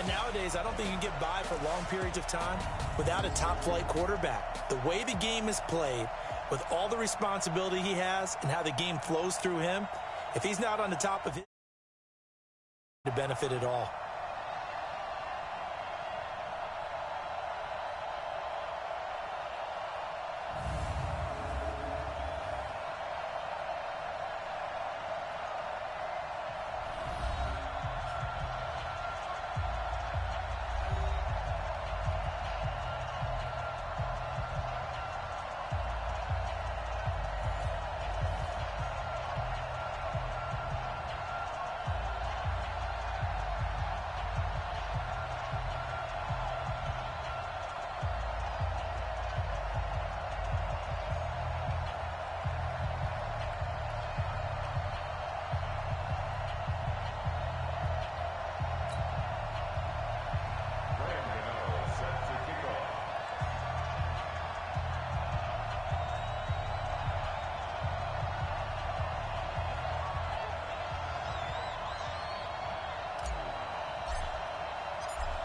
And nowadays, I don't think you can get by for long periods of time without a top-flight quarterback. The way the game is played, with all the responsibility he has and how the game flows through him, if he's not on the top of it, to benefit at all.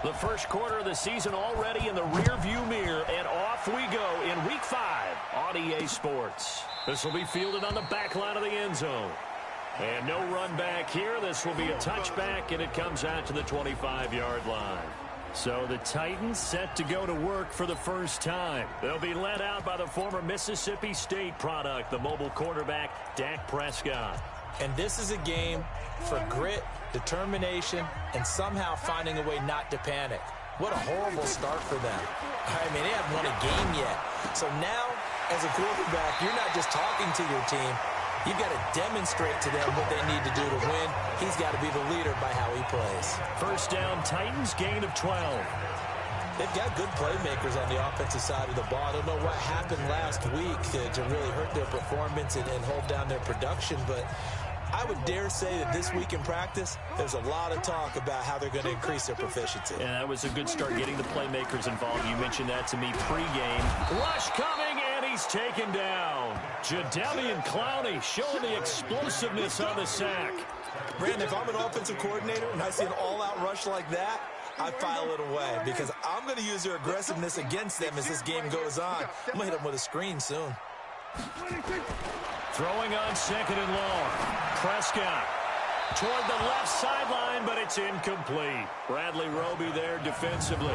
The first quarter of the season already in the rearview mirror, and off we go in Week 5 on EA Sports. This will be fielded on the back line of the end zone. And no run back here. This will be a touchback, and it comes out to the 25-yard line. So the Titans set to go to work for the first time. They'll be led out by the former Mississippi State product, the mobile quarterback, Dak Prescott. And this is a game for grit, determination, and somehow finding a way not to panic. What a horrible start for them. I mean, they haven't won a game yet. So now, as a quarterback, you're not just talking to your team. You've got to demonstrate to them what they need to do to win. He's got to be the leader by how he plays. First down, Titans, gain of 12. They've got good playmakers on the offensive side of the ball. I don't know what happened last week to really hurt their performance and hold down their production, but I would dare say that this week in practice, there's a lot of talk about how they're going to increase their proficiency. Yeah, that was a good start getting the playmakers involved. You mentioned that to me pregame. Rush coming, and he's taken down. Jadeveon Clowney showing the explosiveness on the sack. Brandon, if I'm an offensive coordinator and I see an all-out rush like that, I file it away because I'm going to use their aggressiveness against them as this game goes on. I'm going to hit them with a screen soon. Throwing on second and long. Prescott toward the left sideline, but it's incomplete. Bradley Roby there defensively.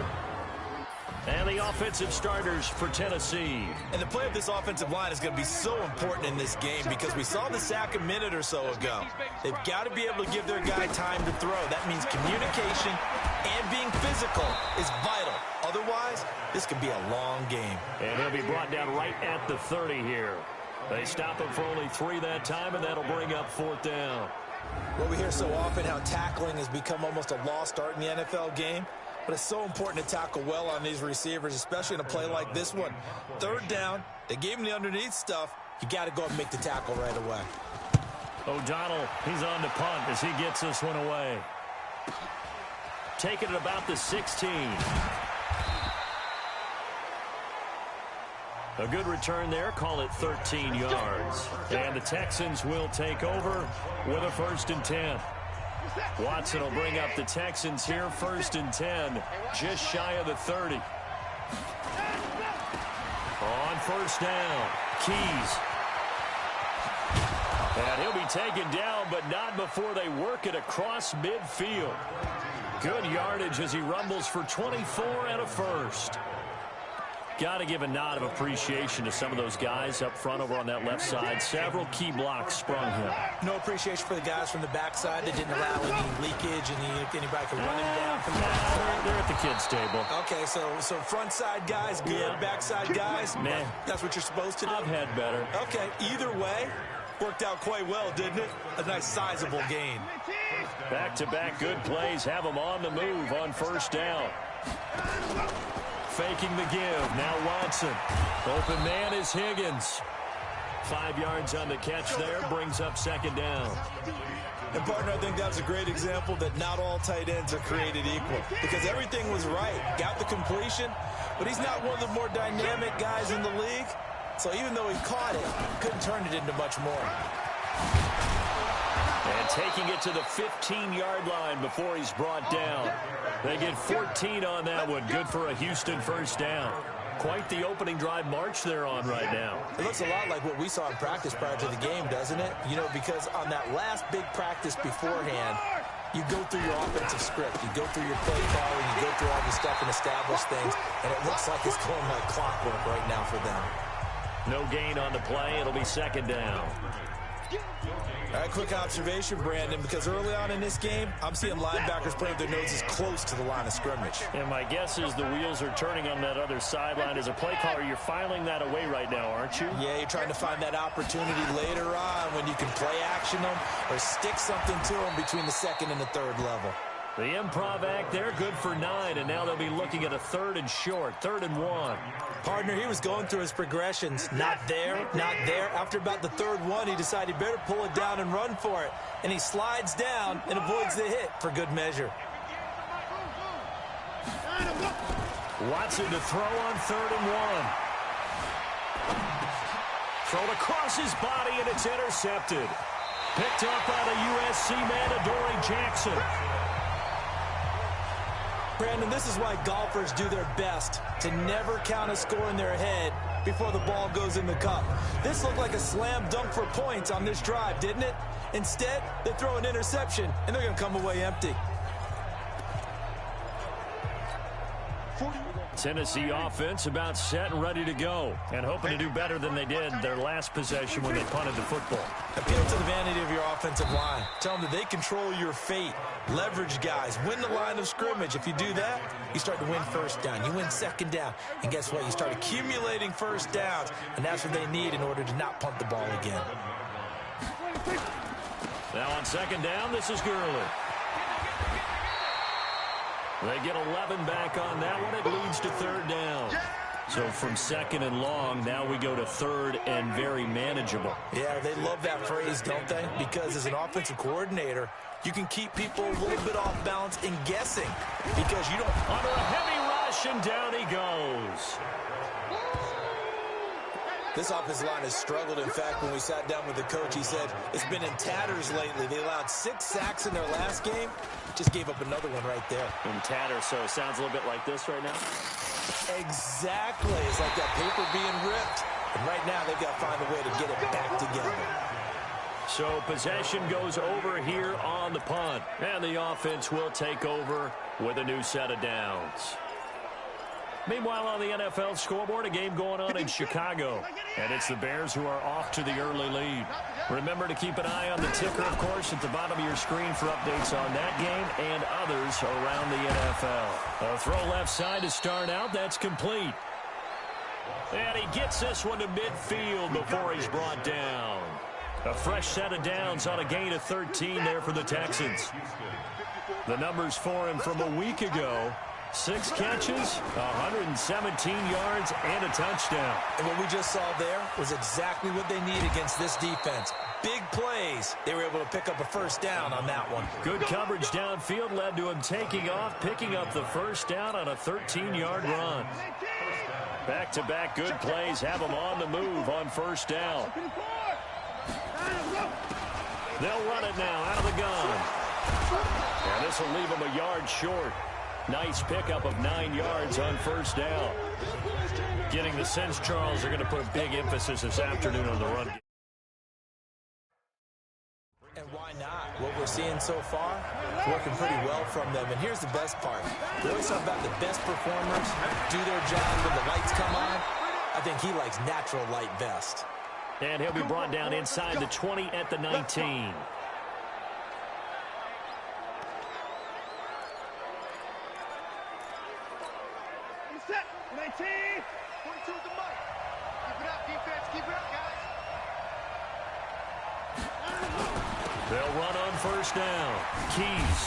And the offensive starters for Tennessee. And the play of this offensive line is going to be so important in this game because we saw the sack a minute or so ago. They've got to be able to give their guy time to throw. That means communication and being physical is vital. Otherwise, this could be a long game. And he'll be brought down right at the 30 here. They stop him for only 3 that time, and that'll bring up 4th down. Well, we hear so often how tackling has become almost a lost art in the NFL game. But it's so important to tackle well on these receivers, especially in a play like this one. 3rd down, they gave him the underneath stuff. You got to go and make the tackle right away. O'Donnell, he's on to punt as he gets this one away. Taking it about the 16. A good return there, call it 13 yards. And the Texans will take over with a 1st and 10. Watson will bring up the Texans here, 1st and 10, just shy of the 30. On 1st down, Keys. And he'll be taken down, but not before they work it across midfield. Good yardage as he rumbles for 24 and a 1st. Got to give a nod of appreciation to some of those guys up front over on that left side. Several key blocks sprung him. No appreciation for the guys from the backside that didn't allow any leakage and anybody could run him down from the backside. They're at the kids' table. Okay, so front side guys, good. Yeah. Backside guys, man, that's what you're supposed to do? I've had better. Okay, either way, worked out quite well, didn't it? A nice sizable gain. Back-to-back good plays have them on the move on 1st down. Faking the give. Now Watson. Open man is Higgins. 5 yards on the catch there. Brings up 2nd down. And, partner, I think that's a great example that not all tight ends are created equal. Because everything was right. Got the completion, but he's not one of the more dynamic guys in the league. So even though he caught it, couldn't turn it into much more. And taking it to the 15-yard line before he's brought down. They get 14 on that one. Good for a Houston first down. Quite the opening drive march they're on right now. It looks a lot like what we saw in practice prior to the game, doesn't it? You know, because on that last big practice beforehand, you go through your offensive script. You go through your play calling. You go through all the stuff and establish things. And it looks like it's going like clockwork right now for them. No gain on the play. It'll be second down. All right, quick observation, Brandon, because early on in this game, I'm seeing linebackers putting their noses close to the line of scrimmage. And my guess is the wheels are turning on that other sideline. As a play caller, you're filing that away right now, aren't you? Yeah, you're trying to find that opportunity later on when you can play action them or stick something to them between the second and the third level. The improv act, they're good for 9, and now they'll be looking at a 3rd and short, 3rd and 1. Partner, he was going through his progressions. Not there, not there. After about the 3rd one, he decided he better pull it down and run for it. And he slides down and avoids the hit for good measure. Watson to throw on 3rd and 1. Thrown across his body, and it's intercepted. Picked up by the USC man, Adoree Jackson. Brandon, this is why golfers do their best to never count a score in their head before the ball goes in the cup. This looked like a slam dunk for points on this drive, didn't it? Instead, they throw an interception, and they're going to come away empty. Tennessee offense about set and ready to go, and hoping to do better than they did their last possession when they punted the football. Appeal to the vanity of your offensive line. Tell them that they control your fate. Leverage guys. Win the line of scrimmage. If you do that, you start to win first down. You win second down. And guess what? You start accumulating first downs, and that's what they need in order to not punt the ball again. Now on second down, this is Gurley. They get 11 back on that one. It leads to 3rd down. So from 2nd and long, now we go to 3rd and very manageable. Yeah, they love that phrase, don't they? Because as an offensive coordinator, you can keep people a little bit off balance in guessing because you don't... Under a heavy rush, and down he goes. This offensive line has struggled. In fact, when we sat down with the coach, he said it's been in tatters lately. They allowed 6 sacks in their last game. Just gave up another one right there. In tatters, so it sounds a little bit like this right now? Exactly. It's like that paper being ripped. And right now, they've got to find a way to get it back together. So possession goes over here on the punt. And the offense will take over with a new set of downs. Meanwhile, on the NFL scoreboard, a game going on in Chicago. And it's the Bears who are off to the early lead. Remember to keep an eye on the ticker, of course, at the bottom of your screen for updates on that game and others around the NFL. A throw left side to start out. That's complete. And he gets this one to midfield before he's brought down. A fresh set of downs on a gain of 13 there for the Texans. The numbers for him from a week ago: 6 catches, 117 yards, and a touchdown. And what we just saw there was exactly what they need against this defense. Big plays. They were able to pick up a first down on that one. Good coverage downfield led to him taking off, picking up the first down on a 13-yard run. Back-to-back good plays have him on the move on first down. They'll run it now out of the gun. And this will leave him a yard short. Nice pickup of 9 yards on first down. Getting the sense, Charles, they're going to put a big emphasis this afternoon on the run. And why not? What we're seeing so far, working pretty well from them. And here's the best part. We always talk about the best performers do their job when the lights come on. I think he likes natural light best. And he'll be brought down inside the 20 at the 19. Set, 19, 42 at the mic. Keep it up, defense, keep it up, guys. They'll run on first down. Keys.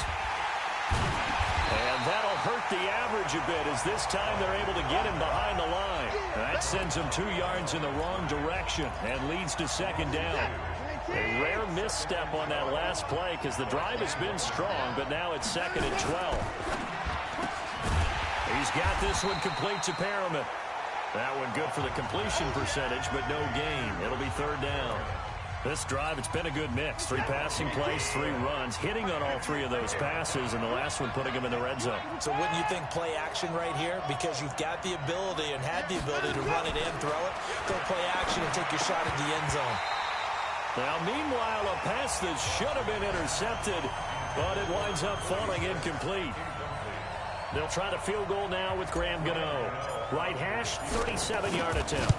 And that'll hurt the average a bit as this time they're able to get him behind the line. That sends him 2 yards in the wrong direction and leads to second down. A rare misstep on that last play because the drive has been strong, but now it's 2nd and 12. He's got this one complete to Perriman. That one good for the completion percentage, but no gain. It'll be 3rd down. This drive, it's been a good mix. 3 passing plays, 3 runs, hitting on all 3 of those passes, and the last one putting him in the red zone. So wouldn't you think play action right here? Because you've got the ability and had the ability to run it in, throw it, go play action and take your shot at the end zone. Now, meanwhile, a pass that should have been intercepted, but it winds up falling incomplete. They'll try the field goal now with Graham Gano. Right hash, 37-yard attempt.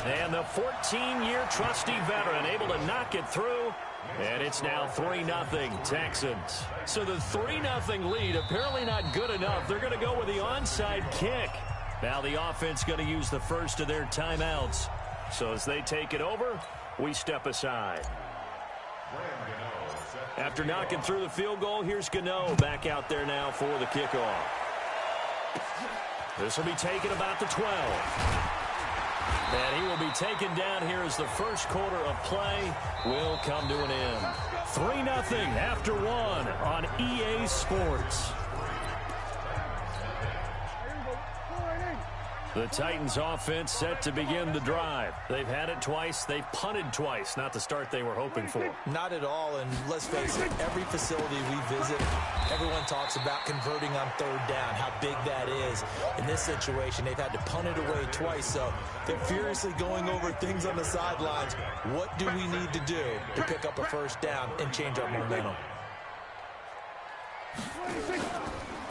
And the 14-year trusty veteran able to knock it through. And it's now 3-0 Texans. So the 3-0 lead apparently not good enough. They're going to go with the onside kick. Now the offense going to use the first of their timeouts. So as they take it over, we step aside. After knocking through the field goal, here's Gano back out there now for the kickoff. This will be taken about the 12. And he will be taken down here as the first quarter of play will come to an end. 3-0 after 1 on EA Sports. The Titans offense set to begin the drive. They've had it twice. They've punted twice. Not the start they were hoping for. Not at all. And let's face it, every facility we visit, everyone talks about converting on 3rd down, how big that is. In this situation, they've had to punt it away twice. So they're furiously going over things on the sidelines. What do we need to do to pick up a 1st down and change our momentum?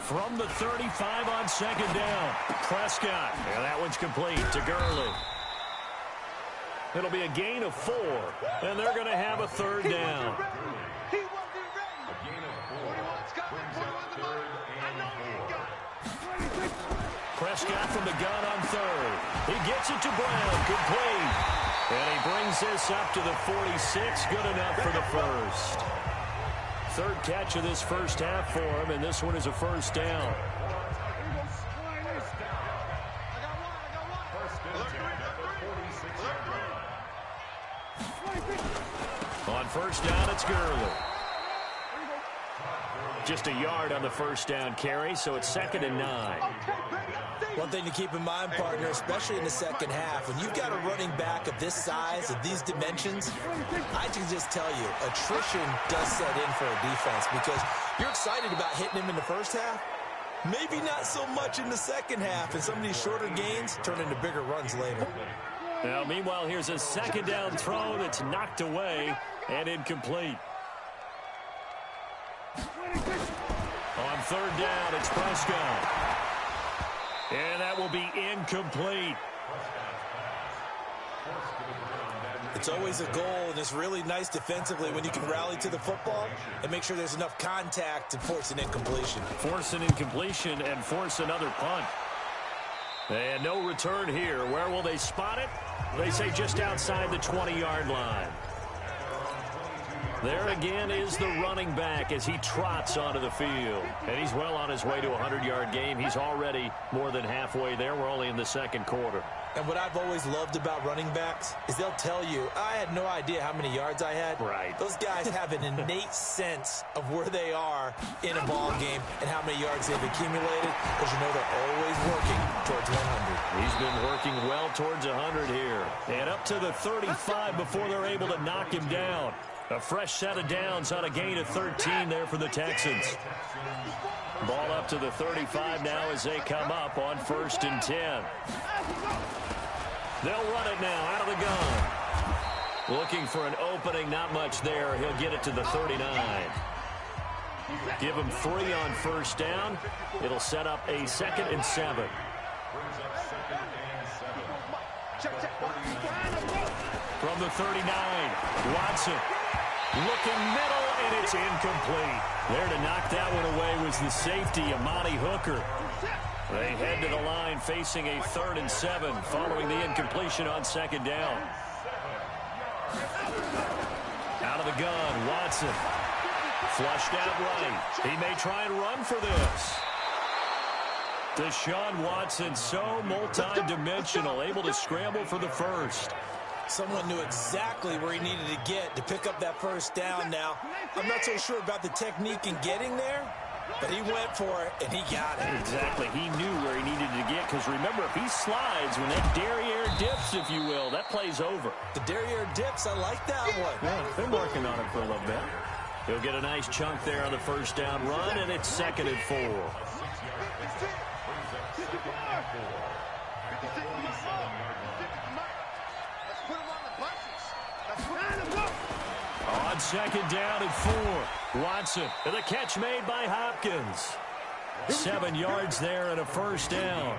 From the 35 on 2nd down, Prescott. And that one's complete to Gurley. It'll be a gain of 4, and they're going to have a 3rd down. Prescott from the gun on 3rd. He gets it to Brown, complete. And he brings this up to the 46, good enough for the first. 3rd catch of this first half for him, and this one is a 1st down. On 1st down, it's Gurley. Just a yard on the 1st down carry, so it's 2nd and 9. One thing to keep in mind, partner, especially in the second half, when you've got a running back of this size, of these dimensions, I can just tell you, attrition does set in for a defense because you're excited about hitting him in the first half. Maybe not so much in the second half, and some of these shorter gains turn into bigger runs later. Now, meanwhile, here's a 2nd down throw that's knocked away and incomplete. On 3rd down, it's Prescott. And that will be incomplete. It's always a goal, and it's really nice defensively when you can rally to the football and make sure there's enough contact to force an incompletion. Force an incompletion and force another punt. And no return here. Where will they spot it? They say just outside the 20-yard line. There again is the running back as he trots onto the field. And he's well on his way to a 100-yard game. He's already more than halfway there. We're only in the second quarter. And what I've always loved about running backs is they'll tell you, I had no idea how many yards I had. Right. Those guys have an innate sense of where they are in a ball game and how many yards they've accumulated because you know they're always working towards 100. He's been working well towards 100 here. And up to the 35 before they're able to knock him down. A fresh set of downs on a gain of 13 there for the Texans. Ball up to the 35 now as they come up on 1st and 10. They'll run it now out of the gun. Looking for an opening, not much there. He'll get it to the 39. Give him 3 on 1st down. It'll set up a 2nd and 7. From the 39, Watson. Looking middle, and it's incomplete. There to knock that one away was the safety, Amani Hooker. They head to the line facing a 3rd and 7 following the incompletion on 2nd down. Out of the gun, Watson. Flushed out right. He may try and run for this. Deshaun Watson, so multi-dimensional, able to scramble for the first. Someone knew exactly where he needed to get to pick up that 1st down now. I'm not so sure about the technique in getting there, But he went for it, and he got it. Exactly. He knew where he needed to get, because remember, if he slides, when that derriere dips, if you will, that play's over. The derriere dips, I like that one. Yeah, been working on it for a little bit. He'll get a nice chunk there on the first down run, and it's 2nd and 4. On 2nd down and 4, Watson, and the catch made by Hopkins. 7 yards there and a first down.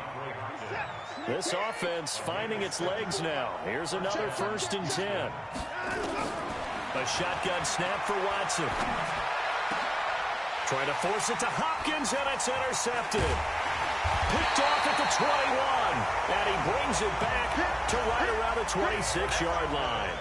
This offense finding its legs now. Here's another 1st and 10. A shotgun snap for Watson. Trying to force it to Hopkins, and it's intercepted. Picked off at the 21, and he brings it back to right around the 26-yard line.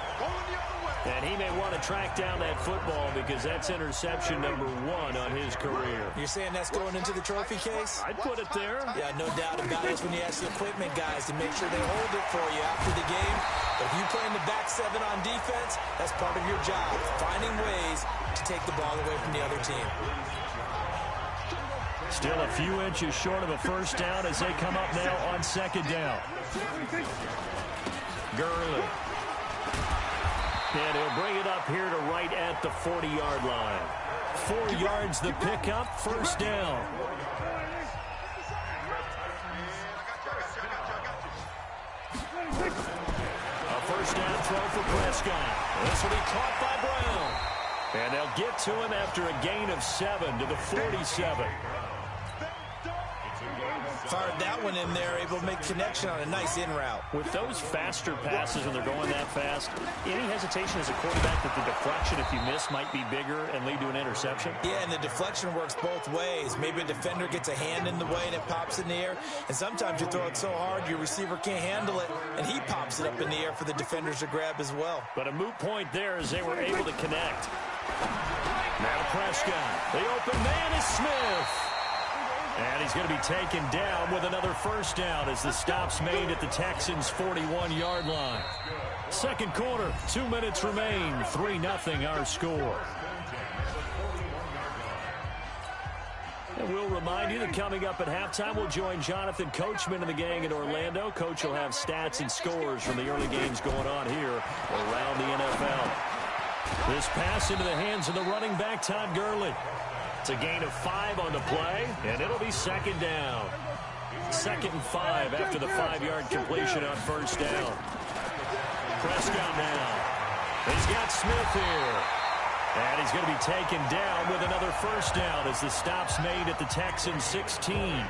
And he may want to track down that football because that's interception number 1 on his career. You're saying that's going into the trophy case? I'd put it there. Yeah, no doubt about it. It's when you ask the equipment guys to make sure they hold it for you after the game. But if you play in the back 7 on defense, that's part of your job, finding ways to take the ball away from the other team. Still a few inches short of a first down as they come up now on 2nd down. Gurley. And he'll bring it up here to right at the 40-yard line. 4 yards the pickup, first down. A first down throw for Prescott. This will be caught by Brown. And they'll get to him after a gain of 7 to the 47. Fired that one in there, able to make connection on a nice in route. With those faster passes when they're going that fast, any hesitation as a quarterback that the deflection, if you miss, might be bigger and lead to an interception? Yeah, and the deflection works both ways. Maybe a defender gets a hand in the way and it pops in the air. And sometimes you throw it so hard your receiver can't handle it, and he pops it up in the air for the defenders to grab as well. But a moot point there as they were able to connect. Now Prescott. The open man is Smith. And he's going to be taken down with another first down as the stop's made at the Texans' 41-yard line. Second quarter, 2 minutes remain, 3-0 our score. And we'll remind you that coming up at halftime, we'll join Jonathan Coachman and the gang in Orlando. Coach will have stats and scores from the early games going on here around the NFL. This pass into the hands of the running back, Todd Gurley. It's a gain of 5 on the play, and it'll be 2nd down. 2nd and 5 after the 5-yard completion on first down. Prescott now. He's got Smith here. And he's going to be taken down with another first down as the stop's made at the Texans' 16.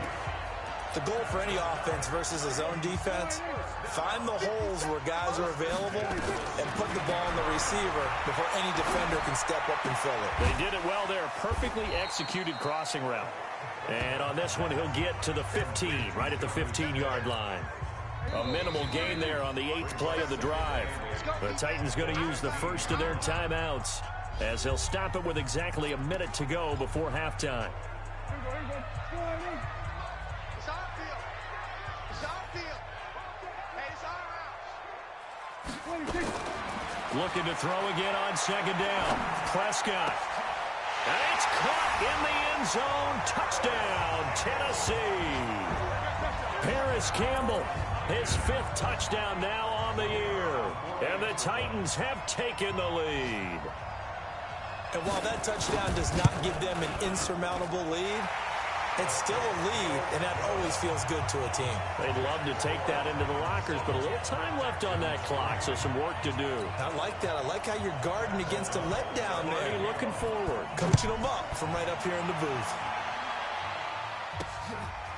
The goal for any offense versus a zone defense, find the holes where guys are available and put the ball in the receiver before any defender can step up and fill it. They did it well there. Perfectly executed crossing route. And on this one, he'll get to the 15, right at the 15-yard line. A minimal gain there on the 8th play of the drive. The Titans going to use the first of their timeouts as they'll stop it with exactly a minute to go before halftime. Looking to throw again on 2nd down. Prescott. And it's caught in the end zone. Touchdown, Tennessee. Paris Campbell, his 5th touchdown now on the year. And the Titans have taken the lead. And while that touchdown does not give them an insurmountable lead, it's still a lead, and that always feels good to a team. They'd love to take that into the lockers, but a little time left on that clock, so some work to do. I like that. I like how you're guarding against a letdown there. Already looking forward. Coaching them up from right up here in the booth.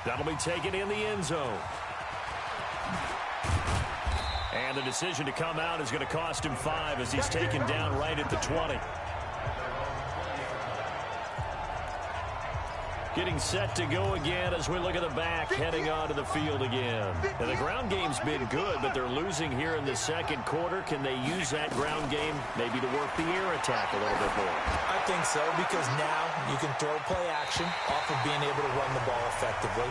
That'll be taken in the end zone. And the decision to come out is going to cost him 5 as he's taken down right at the 20. Getting set to go again as we look at the back, heading onto the field again. And the ground game's been good, but they're losing here in the second quarter. Can they use that ground game maybe to work the air attack a little bit more? I think so, because now you can throw play action off of being able to run the ball effectively.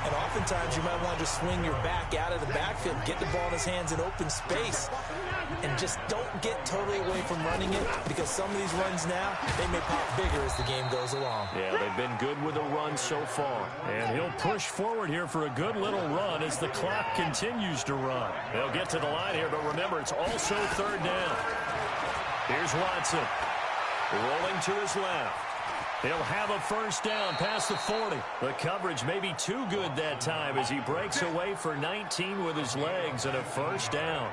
And oftentimes you might want to just swing your back out of the backfield, get the ball in his hands in open space, and just don't get totally away from running it, because some of these runs now, they may pop bigger as the game goes along. Yeah, they've been good with the run so far. And he'll push forward here for a good little run as the clock continues to run. They'll get to the line here, but remember, it's also third down. Here's Watson. Rolling to his left. He'll have a first down past the 40. The coverage may be too good that time as he breaks away for 19 with his legs and a first down.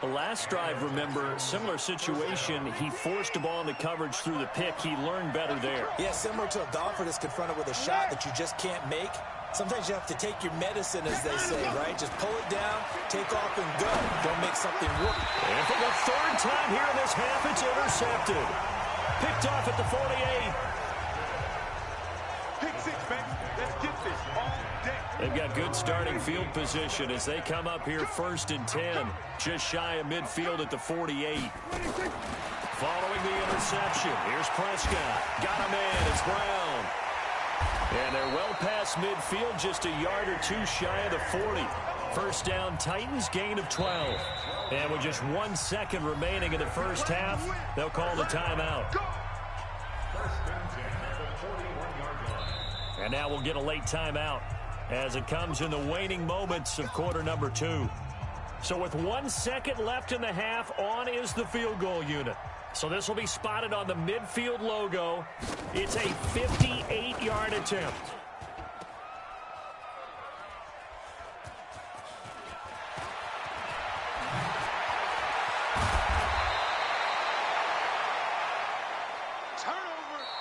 The last drive, remember, similar situation. He forced the ball into coverage through the pick. He learned better there. Yeah, similar to a golfer that's confronted with a shot that you just can't make. Sometimes you have to take your medicine, as they say, right? Just pull it down, take off, and go. Don't make something work. And for the third time here in this half, it's intercepted. Picked off at the 48. Pick six, baby. Let's get this all day. They've got good starting field position as they come up here first and 10. Just shy of midfield at the 48. Following the interception, here's Prescott. Got a man, it's Brown. And they're well past midfield, just a yard or two shy of the 40. First down, Titans, gain of 12. And with just 1 second remaining in the first half, they'll call the timeout. And now we'll get a late timeout as it comes in the waning moments of quarter number 2. So with 1 second left in the half, on is the field goal unit. So this will be spotted on the midfield logo. It's a 58-yard attempt.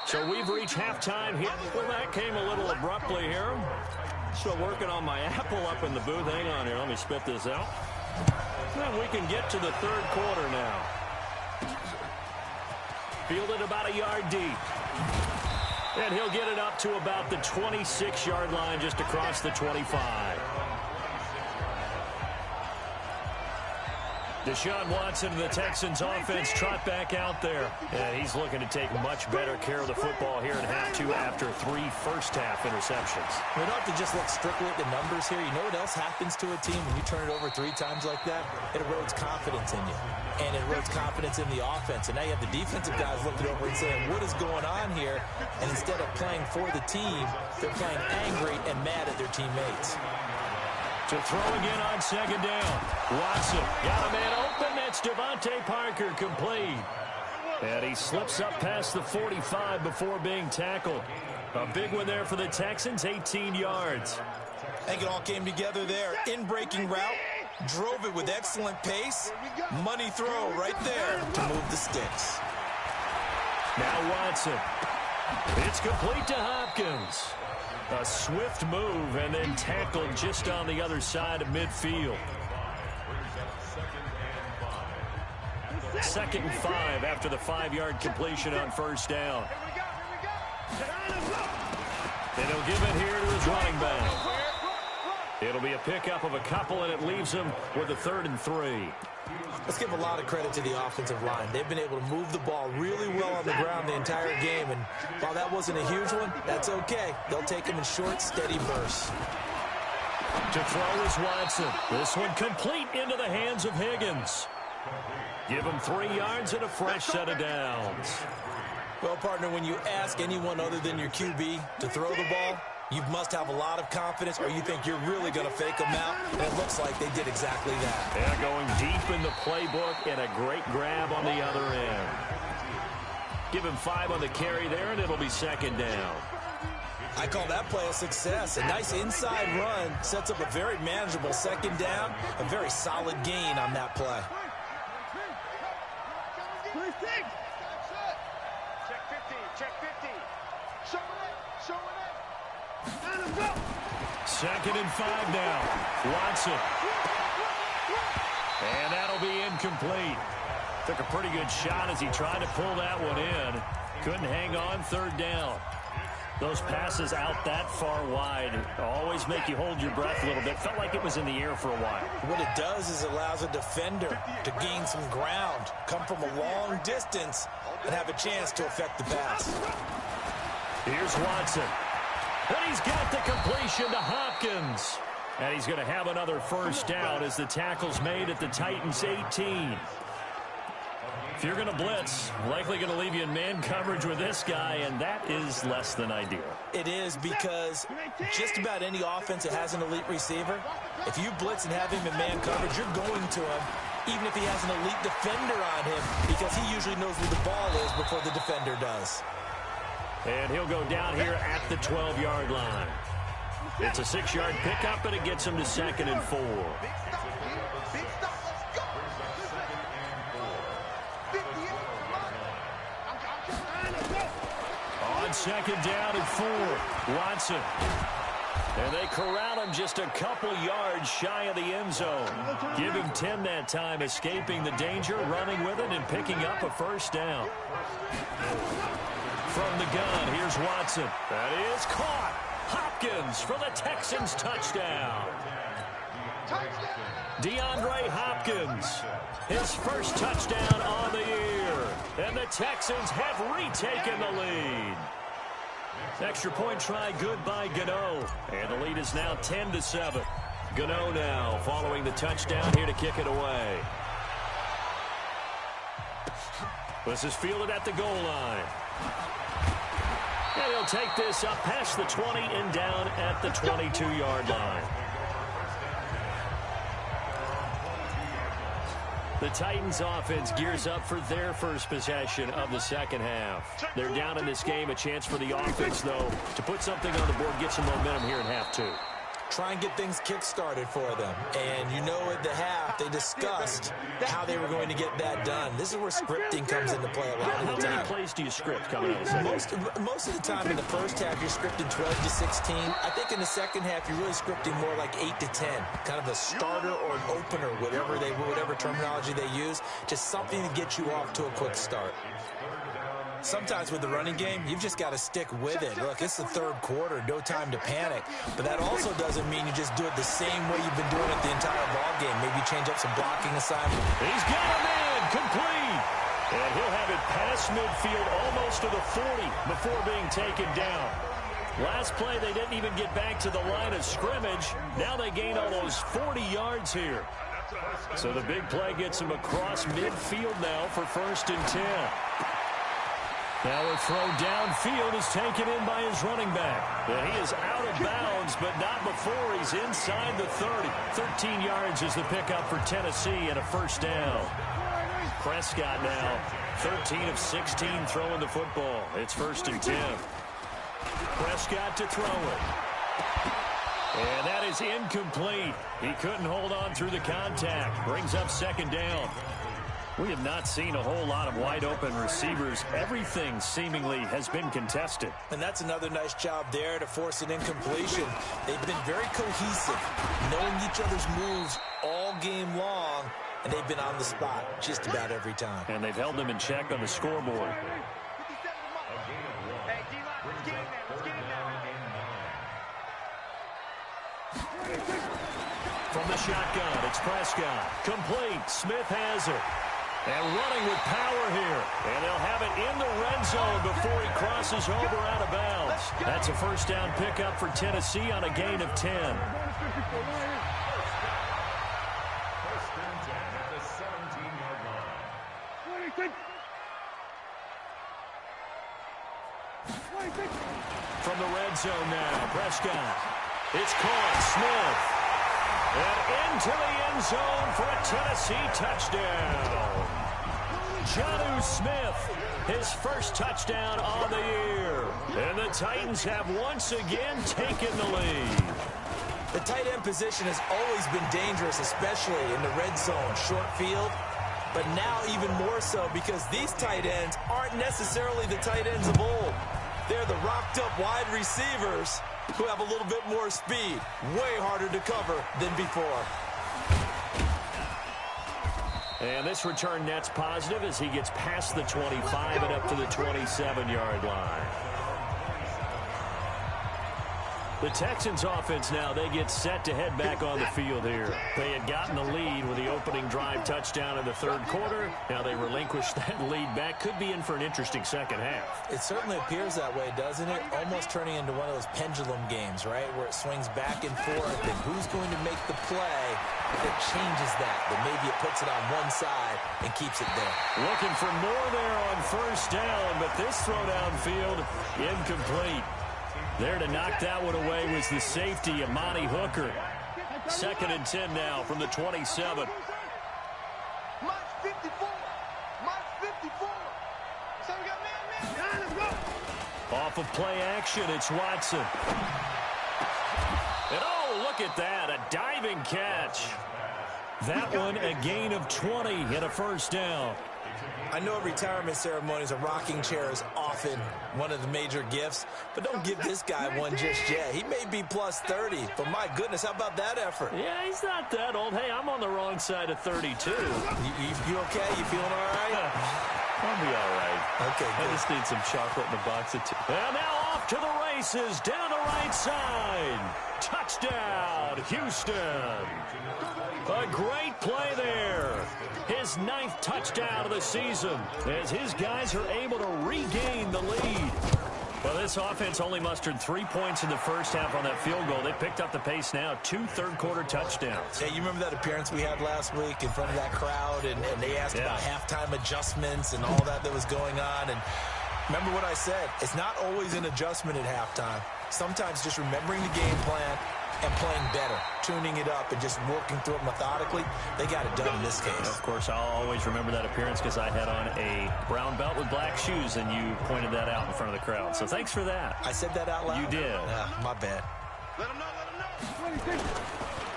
So we've reached halftime here. Well, that came a little abruptly here. Still working on my apple up in the booth. Hang on here. Let me spit this out. And we can get to the third quarter now. Fielded about a yard deep. And he'll get it up to about the 26-yard line, just across the 25. Deshaun Watson of the Texans offense trot back out there. And he's looking to take much better care of the football here in half 2 after 3 first-half interceptions. We don't have to just look strictly at the numbers here. You know what else happens to a team when you turn it over 3 times like that? It erodes confidence in you. And it erodes confidence in the offense. And now you have the defensive guys looking over and saying, what is going on here? And instead of playing for the team, they're playing angry and mad at their teammates. To throw again on second down. Watson got a man open. That's Devontae Parker, complete. And he slips up past the 45 before being tackled. A big one there for the Texans, 18 yards. I think it all came together there. In-breaking route, drove it with excellent pace. Money throw right there to move the sticks. Now Watson. It's complete to Hopkins. A swift move and then tackled just on the other side of midfield. 2nd and 5 after the 5-yard completion on first down. And he'll give it here to his running back. It'll be a pickup of a couple, and it leaves him with a 3rd and 3. Let's give a lot of credit to the offensive line. They've been able to move the ball really well on the ground the entire game, and while that wasn't a huge one, that's okay. They'll take them in short, steady bursts. To throw is Watson. This one complete into the hands of Higgins. Give him 3 yards and a fresh set of downs. Well, partner, when you ask anyone other than your QB to throw the ball, you must have a lot of confidence, or you think you're really going to fake them out, and it looks like they did exactly that. They're going deep in the playbook, and a great grab on the other end. Give him 5 on the carry there, and it'll be 2nd down. I call that play a success. A nice inside run sets up a very manageable 2nd down, a very solid gain on that play. Check 50, check 50. Show it. 2nd and 5 now. Watson. And that'll be incomplete. Took a pretty good shot as he tried to pull that one in. Couldn't hang on, 3rd down. Those passes out that far wide always make you hold your breath a little bit. Felt like it was in the air for a while. What it does is it allows a defender to gain some ground, come from a long distance, and have a chance to affect the pass. Here's Watson. And he's got the completion. separation to Hopkins. And he's going to have another first down as the tackle's made at the Titans' 18. If you're going to blitz, likely going to leave you in man coverage with this guy, and that is less than ideal. It is, because just about any offense that has an elite receiver, if you blitz and have him in man coverage, you're going to him, even if he has an elite defender on him, because he usually knows where the ball is before the defender does. And he'll go down here at the 12-yard line. It's a 6-yard pickup, and it gets him to 2nd and 4. On 2nd down and 4, Watson. And they corral him just a couple yards shy of the end zone. Give him 10 that time, escaping the danger, running with it, and picking up a first down. From the gun, here's Watson. That is caught. Hopkins for the Texans touchdown. DeAndre Hopkins, his first touchdown on the year. And the Texans have retaken the lead. Extra point try good by Gano. And the lead is now 10-7. Gano now following the touchdown here to kick it away. This is fielded at the goal line. And he'll take this up past the 20 and down at the 22-yard line. The Titans offense gears up for their first possession of the second half. They're down in this game. A chance for the offense, though, to put something on the board, get some momentum here in half 2. Try and get things kick-started for them. And you know at the half, they discussed how they were going to get that done. This is where scripting comes into play a lot of the time. How many plays do you script coming out of the second? Most of the time in the first half, you're scripting 12 to 16. I think in the second half, you're really scripting more like 8 to 10. Kind of a starter or an opener, whatever terminology they use. Just something to get you off to a quick start. Sometimes with the running game, you've just got to stick with it. Look, it's the third quarter, no time to panic. But that also doesn't mean you just do it the same way you've been doing it the entire ball game. Maybe change up some blocking assignment. He's got him in, complete. And he'll have it past midfield almost to the 40 before being taken down. Last play, they didn't even get back to the line of scrimmage. Now they gain almost 40 yards here. So the big play gets him across midfield now for 1st and 10. Now a throw downfield is taken in by his running back. And he is out of bounds, but not before he's inside the 30. 13 yards is the pickup for Tennessee and a first down. Prescott now 13 of 16 throwing the football. It's 1st and 10. Prescott to throw it. And that is incomplete. He couldn't hold on through the contact. Brings up 2nd down. We have not seen a whole lot of wide-open receivers. Everything seemingly has been contested. And that's another nice job there to force an incompletion. They've been very cohesive, knowing each other's moves all game long, and they've been on the spot just about every time. And they've held them in check on the scoreboard. From the shotgun, it's Prescott. Complete. Smith has it. And running with power here. And they'll have it in the red zone before he crosses over out of bounds. That's a first down pickup for Tennessee on a gain of 10. From the red zone now, Prescott. It's caught. Smith. And into the end zone for a Tennessee touchdown. Jonnu Smith, his first touchdown on the year. And the Titans have once again taken the lead. The tight end position has always been dangerous, especially in the red zone, short field. But now even more so because these tight ends aren't necessarily the tight ends of old. They're the rocked-up wide receivers who have a little bit more speed. Way harder to cover than before. And this return net's positive as he gets past the 25 and up to the 27-yard line. The Texans offense now, they get set to head back on the field here. They had gotten the lead with the opening drive touchdown in the third quarter. Now they relinquish that lead back. Could be in for an interesting second half. It certainly appears that way, doesn't it? Almost turning into one of those pendulum games, right? Where it swings back and forth, and who's going to make the play that changes that? That maybe it puts it on one side and keeps it there. Looking for more there on first down, but this throw downfield, incomplete. There to knock that one away was the safety, Amani Hooker. 2nd and 10 now from the 27. March 54. March 54. So we got man. Let's go. Off of play action, it's Watson. And oh, look at that, a diving catch. That one, a gain of 20 and a first down. I know at retirement ceremonies, a rocking chair is often one of the major gifts, but don't give this guy one just yet. He may be plus 30, but my goodness, how about that effort? Yeah, he's not that old. Hey, I'm on the wrong side of 32. You okay? You feeling all right? I'll be all right. Okay, good. I just need some chocolate in the box. And now off to the races, down the right side. Touchdown, Houston. A great play there. His 9th touchdown of the season as his guys are able to regain the lead. Well, this offense only mustered 3 points in the first half on that field goal. They picked up the pace now, 2 third-quarter touchdowns. Yeah, you remember that appearance we had last week in front of that crowd, and they asked about halftime adjustments and all that was going on. And remember what I said, it's not always an adjustment at halftime. Sometimes just remembering the game plan and playing better, tuning it up and just working through it methodically. They got it done in this case. Of course, I'll always remember that appearance because I had on a brown belt with black shoes, and you pointed that out in front of the crowd. So thanks for that. I said that out loud? You did. My bad. Let him know.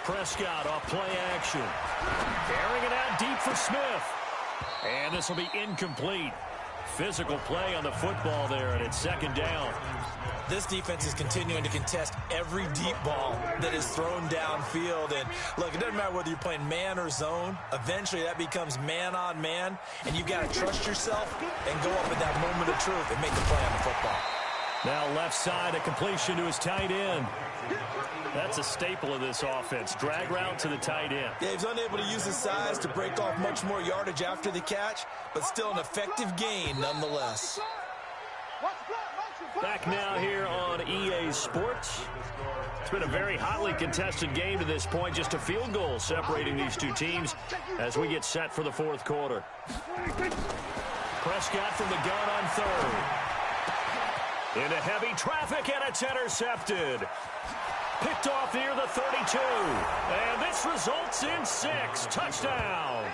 Prescott off play action. Airing it out deep for Smith. And this will be incomplete. Physical play on the football there, and it's 2nd down. This defense is continuing to contest every deep ball that is thrown downfield. And look, it doesn't matter whether you're playing man or zone. Eventually, that becomes man on man, and you've got to trust yourself and go up at that moment of truth and make the play on the football. Now left side, a completion to his tight end. That's a staple of this offense. Drag route to the tight end. Yeah, he's unable to use his size to break off much more yardage after the catch, but still an effective gain nonetheless. Back now here on EA Sports. It's been a very hotly contested game to this point. Just a field goal separating these two teams as we get set for the 4th quarter. Prescott from the gun on 3rd. Into heavy traffic, and it's intercepted. Picked off near the 32. And this results in 6. Touchdown.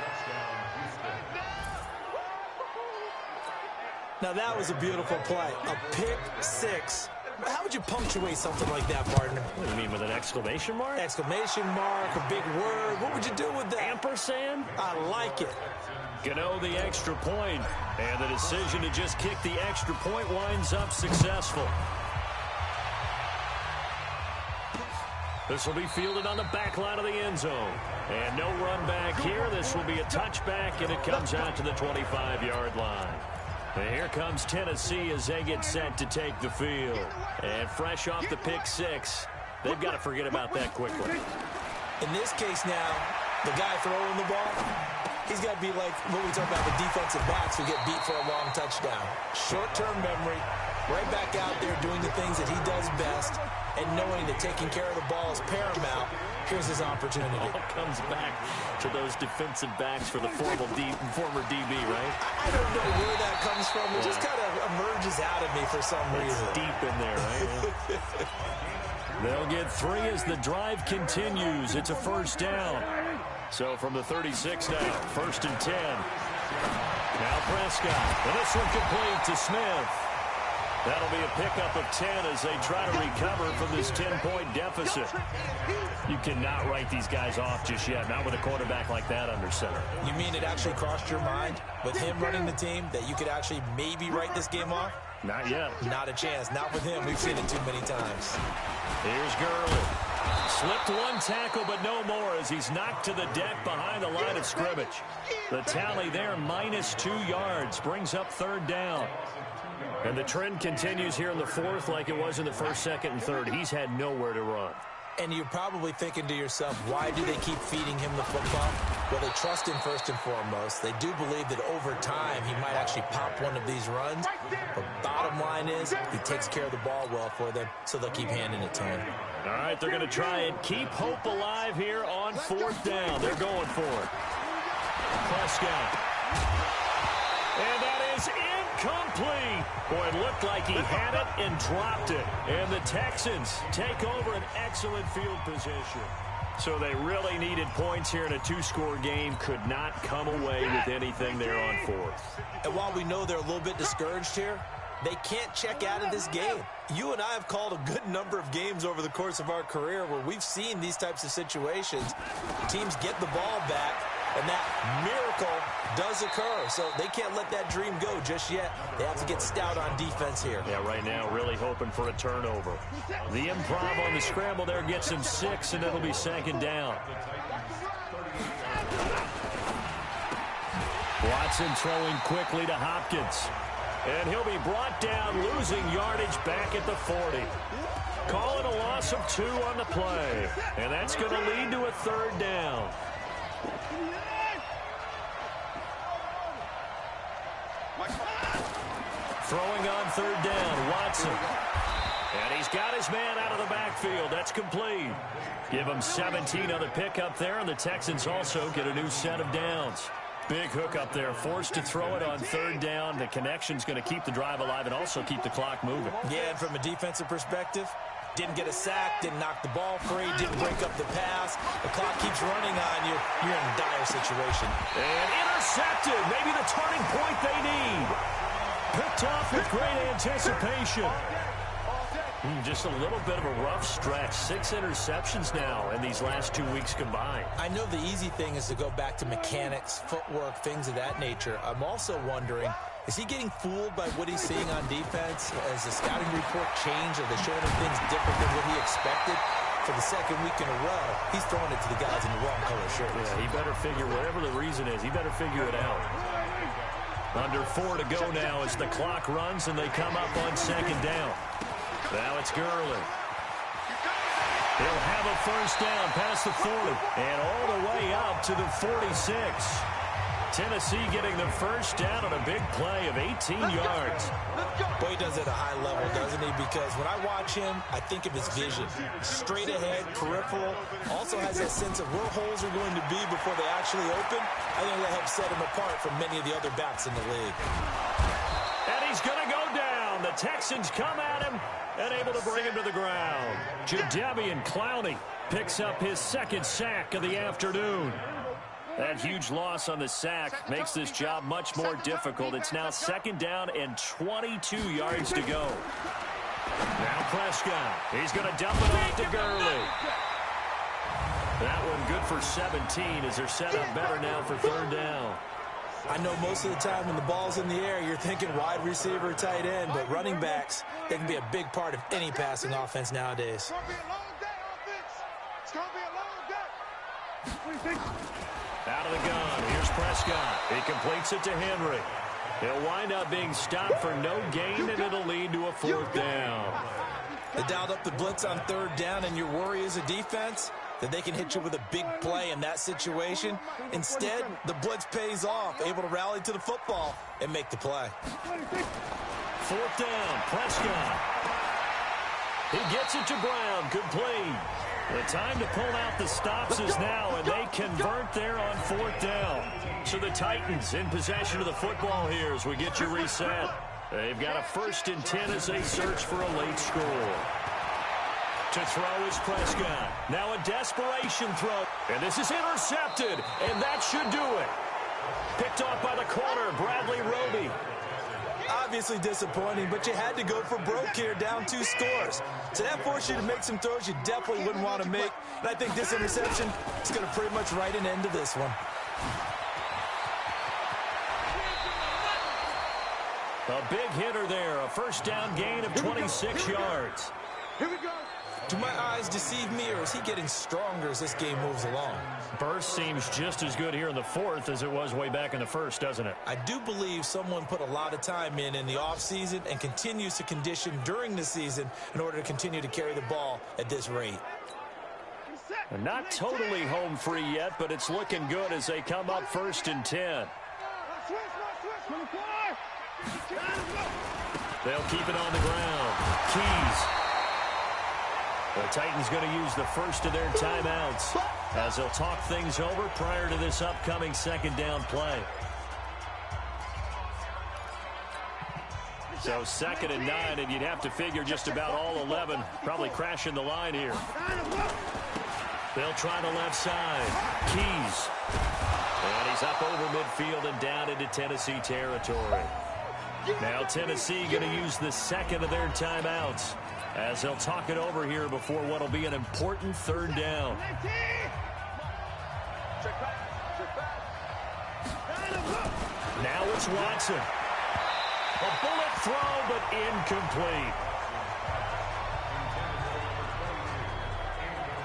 Now that was a beautiful play. A pick 6. How would you punctuate something like that, partner? What do you mean, with an exclamation mark? Exclamation mark, a big word. What would you do with that? Ampersand? I like it. Gano the extra point, and the decision to just kick the extra point winds up successful. This will be fielded on the back line of the end zone. And no run back here. This will be a touchback, and it comes out to the 25-yard line. And here comes Tennessee as they get set to take the field. And fresh off the pick 6, they've got to forget about that quickly. In this case now, the guy throwing the ball, he's got to be like what we talk about the defensive backs who get beat for a long touchdown. Short-term memory, right back out there doing the things that he does best, and knowing that taking care of the ball is paramount. Here's his opportunity. It all comes back to those defensive backs for the former DB, right? I don't know where that comes from. It just kind of emerges out of me for some reason. It's deep in there, right? They'll get 3 as the drive continues. It's a first down. So from the 36 now, 1st and 10. Now Prescott. And this one complete to Smith. That'll be a pickup of 10 as they try to recover from this 10-point deficit. You cannot write these guys off just yet, not with a quarterback like that under center. You mean it actually crossed your mind with him running the team that you could actually maybe write this game off? Not yet. Not a chance. Not with him. We've seen it too many times. Here's Gurley. Slipped one tackle, but no more as he's knocked to the deck behind the line of scrimmage. The tally there, -2 yards, brings up third down. And the trend continues here in the fourth like it was in the first, second, and third. He's had nowhere to run. And you're probably thinking to yourself, why do they keep feeding him the football? Well, they trust him first and foremost. They do believe that over time he might actually pop one of these runs. But bottom line is he takes care of the ball well for them, so they'll keep handing it to him. All right, they're going to try and keep hope alive here on fourth down. They're going for it. Prescott. And that is incomplete. Boy, it looked like he had it and dropped it. And the Texans take over an excellent field position. So they really needed points here in a two-score game. Could not come away with anything there on fourth. And while we know they're a little bit discouraged here, they can't check out of this game. You and I have called a good number of games over the course of our career where we've seen these types of situations. Teams get the ball back, and that miracle does occur. So they can't let that dream go just yet. They have to get stout on defense here. Yeah, right now really hoping for a turnover. The improv on the scramble there gets him 6, and it'll be second down. Watson throwing quickly to Hopkins. And he'll be brought down, losing yardage back at the 40. Calling a loss of 2 on the play. And that's going to lead to a third down. Throwing on third down, Watson. And he's got his man out of the backfield. That's complete. Give him 17 on the pickup there, and the Texans also get a new set of downs. Big hook up there, forced to throw it on third down. The connection's going to keep the drive alive and also keep the clock moving. Yeah, and from a defensive perspective, didn't get a sack, didn't knock the ball free, didn't break up the pass. The clock keeps running on you. You're in a dire situation. And intercepted. Maybe the turning point they need. Picked off with great anticipation. Just a little bit of a rough stretch. 6 interceptions now in these last 2 weeks combined. I know the easy thing is to go back to mechanics, footwork, things of that nature. I'm also wondering, is he getting fooled by what he's seeing on defense? Has the scouting report changed? Are they showing him things different than what he expected? For the second week in a row, he's throwing it to the guys in the wrong color shirts. Yeah, he better figure, whatever the reason is, he better figure it out. Under 4 to go now as the clock runs and they come up on second down. Now it's Gurley. He'll have a first down past the 40 and all the way up to the 46. Tennessee getting the first down on a big play of 18 yards. Boy, he does it at a high level, doesn't he? Because when I watch him, I think of his vision. Straight ahead, peripheral. Also has that sense of where holes are going to be before they actually open. I think that helps set him apart from many of the other backs in the league. And he's going to go down. The Texans come at him and able to bring him to the ground. Jadeveon Clowney picks up his second sack of the afternoon. That huge loss on the sack makes this job much more difficult. It's now second down and 22 yards to go. Now Prescott. He's going to dump it off to Gurley. That one good for 17 as they're set up better now for third down. I know most of the time when the ball's in the air, you're thinking wide receiver, tight end, but running backs, they can be a big part of any passing offense nowadays. It's going to be a long day, offense. It's going to be a long day. What do you think? Out of the gun, here's Prescott. He completes it to Henry. He'll wind up being stopped for no gain, and it'll lead to a fourth down. They dialed up the blitz on third down, and your worry as a defense that they can hit you with a big play in that situation. Instead, the blitz pays off, able to rally to the football and make the play. Fourth down, Prescott. He gets it to Brown, complete. The time to pull out the stops is now, and they convert there on fourth down. So the Titans in possession of the football here as we get you reset. They've got a 1st and 10 as they search for a late score. To throw is Prescott. Now a desperation throw. And this is intercepted, and that should do it. Picked off by the corner, Bradley Roby. Obviously disappointing, but you had to go for broke here, down 2 scores. So that forced you to make some throws you definitely wouldn't want to make. And I think this interception is going to pretty much write an end to this one. A big hitter there, a first down gain of 26 yards. Here we go. Do my eyes deceive me, or is he getting stronger as this game moves along? Burst seems just as good here in the fourth as it was way back in the first, doesn't it? I do believe someone put a lot of time in the offseason and continues to condition during the season in order to continue to carry the ball at this rate. And not totally home free yet, but it's looking good as they come up 1st and 10. They'll keep it on the ground. Keys. The Titans going to use the first of their timeouts as they'll talk things over prior to this upcoming 2nd down play. So 2nd and 9, and you'd have to figure just about all 11 probably crashing the line here. They'll try the left side. Keys. And he's up over midfield and down into Tennessee territory. Now Tennessee going to use the 2nd of their timeouts as they'll talk it over here before what will be an important 3rd down. Now it's Watson. A bullet throw, but incomplete.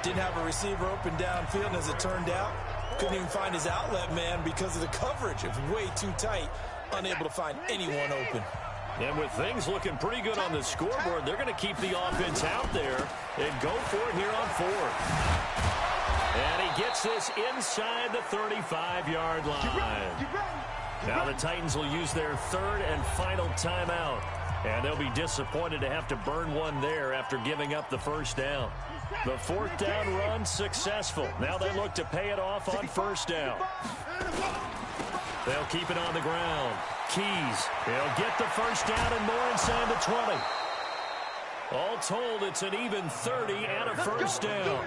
Didn't have a receiver open downfield, and as it turned out, couldn't even find his outlet man because of the coverage. It was way too tight, unable to find anyone open. And with things looking pretty good on the scoreboard, they're going to keep the offense out there and go for it here on 4th. And he gets this inside the 35-yard line. Now the Titans will use their 3rd and final timeout. And they'll be disappointed to have to burn one there after giving up the 1st down. The 4th down run successful. Now they look to pay it off on 1st down. They'll keep it on the ground. Keys. They'll get the 1st down and more inside the 20. All told, it's an even 30 and a 1st down.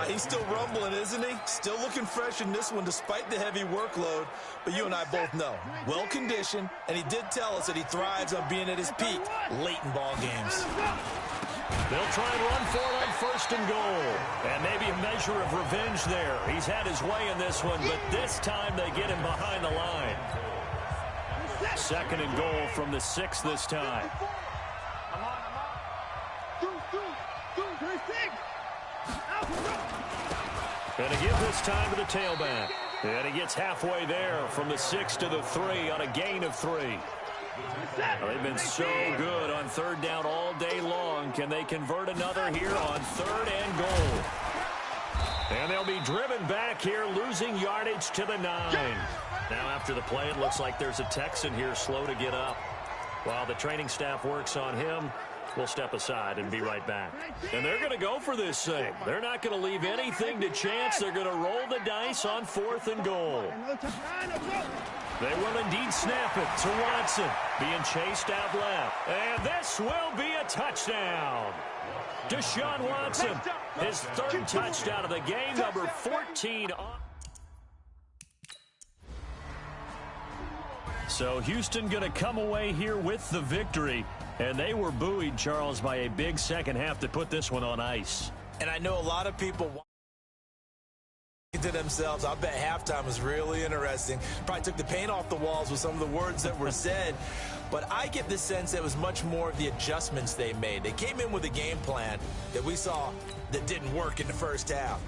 He's still rumbling, isn't he? Still looking fresh in this one despite the heavy workload. But you and I both know, well-conditioned, and he did tell us that he thrives on being at his peak late in ball games. They'll try and run for it on 1st and goal. And maybe a measure of revenge there. He's had his way in this one, but this time they get him behind the line. 2nd and goal from the 6 this time. Going to give this time to the tailback. And he gets halfway there from the 6 to the 3 on a gain of 3. Well, they've been so good on 3rd down all day long. Can they convert another here on 3rd and goal? And they'll be driven back here, losing yardage to the 9. Now after the play, it looks like there's a Texan here slow to get up. While the training staff works on him, we'll step aside and be right back. And they're going to go for this thing. They're not going to leave anything to chance. They're going to roll the dice on 4th and goal. They will indeed snap it to Watson, being chased out left. And this will be a touchdown. Deshaun Watson, his 3rd touchdown of the game, number 14. So Houston going to come away here with the victory. And they were buoyed, Charles, by a big second half to put this one on ice. And I know a lot of people to themselves, I bet halftime was really interesting. Probably took the paint off the walls with some of the words that were said. But I get the sense that it was much more of the adjustments they made. They came in with a game plan that we saw that didn't work in the first half.